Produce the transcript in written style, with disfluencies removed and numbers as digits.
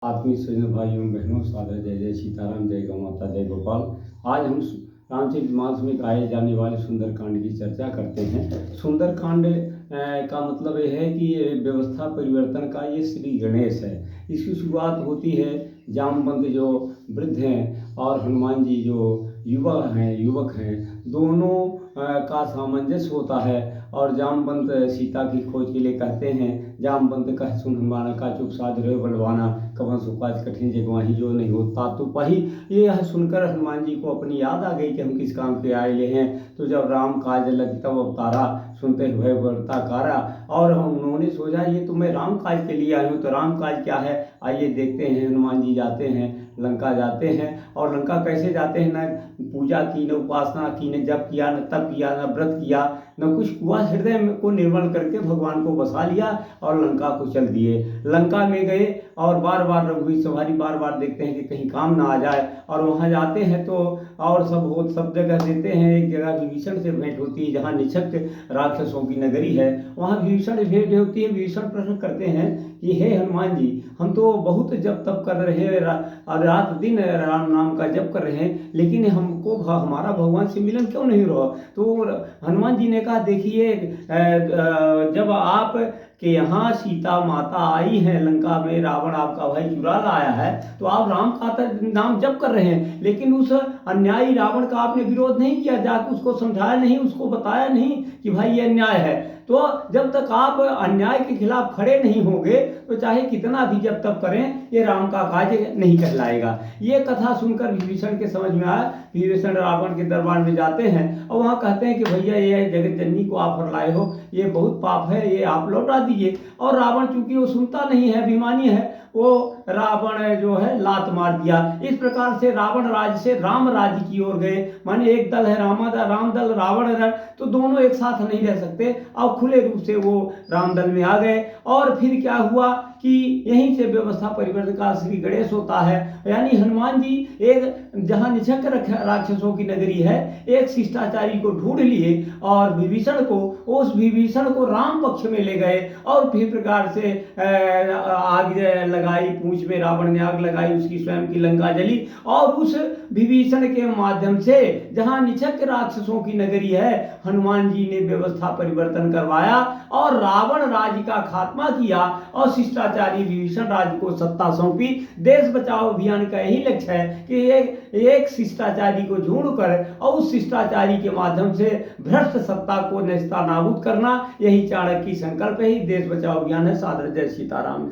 आत्मीय स्वजन भाइयों बहनों, सादर जय जय सीताराम, जय गौ माता, जय गोपाल। आज हम रामचरित मानस में गाए जाने वाले सुंदरकांड की चर्चा करते हैं। सुंदरकांड का मतलब ये है कि ये व्यवस्था परिवर्तन का ये श्री गणेश है। इसकी शुरुआत होती है जामवंत जो वृद्ध हैं और हनुमान जी जो युवक हैं, दोनों का सामंजस्य होता है। और जामवंत सीता की खोज के लिए कहते हैं, जामवंत कह सुन हनुमाना का चुप साध रहे बलवाना, कवन सुकाज कठिन जगवाही जो नहीं होता तो पही। ये यह सुनकर हनुमान जी को अपनी याद आ गई कि हम किस काम के आए ले हैं। तो जब राम काज लगी तब अवतारा, सुनते हुए वर्ता कारा। और उन्होंने सोचा ये तो मैं राम काज के लिए आया हूँ, तो राम काज क्या है आइए देखते हैं। हनुमान जी जाते हैं, लंका जाते हैं। और लंका कैसे जाते हैं, न पूजा की, न उपासना की, न जप किया, न तप किया, न व्रत किया, न कुछ हुआ। हृदय को निर्मल करके भगवान को बसा लिया और लंका को चल दिए। लंका में गए और बार बार रघुवीर सवारी बार बार देखते हैं कि कहीं काम ना आ जाए। और वहाँ जाते हैं तो और सब जगह देते हैं। एक जगह विभीषण से भेंट होती है जहाँ निछक्त राक्षसों की नगरी है, वहाँ विभीषण से भेंट होती है। विभीषण प्रश्न करते हैं कि हे हनुमान जी, हम तो बहुत जप तप कर रहे हैं और रात दिन राम नाम का जप कर रहे हैं, लेकिन हमको हमारा भगवान से मिलन क्यों नहीं रहा। तो हनुमान जी ने कहा देखिए, जब आप कि यहाँ सीता माता आई है लंका में, रावण आपका भाई चुरा लाया है, तो आप राम का नाम जप कर रहे हैं, लेकिन उस अन्यायी रावण का आपने विरोध नहीं किया, जाकर उसको समझाया नहीं, उसको बताया नहीं कि भाई ये अन्याय है। तो जब तक आप अन्याय के खिलाफ खड़े नहीं होंगे तो चाहे कितना भी जब तक करें ये राम का काज नहीं कहलाएगा। ये कथा सुनकर विभीषण के समझ में आया। विभीषण रावण के दरबार में जाते हैं और वहाँ कहते हैं कि भैया ये जगत जननी को आप लाए हो, ये बहुत पाप है, ये आप लौटा दीजिए। और रावण चूंकि वो सुनता नहीं है, अभिमानी है, वो रावण जो है लात मार दिया। इस प्रकार से रावण राज्य से राम राज्य की ओर गए। माने एक दल है राम दल, रावण दल, तो दोनों एक साथ नहीं रह सकते और खुले रूप से वो राम दल में आ गए। और फिर क्या हुआ कि यहीं से व्यवस्था परिवर्तन का श्री गणेश होता है। यानी हनुमान जी एक जहाँ निछक राक्षसों की नगरी है, एक शिष्टाचारी को ढूंढ लिए और उस विभीषण को राम पक्ष में ले गए। और फिर प्रकार से आग लगाई, पूंछ में रावण ने आग लगाई, उसकी स्वयं की लंका जली। और उस विभीषण के माध्यम से जहाँ निछक राक्षसों की नगरी है, हनुमान जी ने व्यवस्था परिवर्तन करवाया और रावण राज्य का खात्मा किया और शिष्टाचारी विभीषण राज्य को सत्ता सौंपी। देश बचाओ अभियान का यही लक्ष्य है कि एक शिष्टाचारी को ढूंढकर और उस शिष्टाचारी के माध्यम से भ्रष्ट सत्ता को नेस्तानाबूद करना, यही चाणक्य की संकल्प है। देश बचाओ अभियान है। सादर जय सीताराम।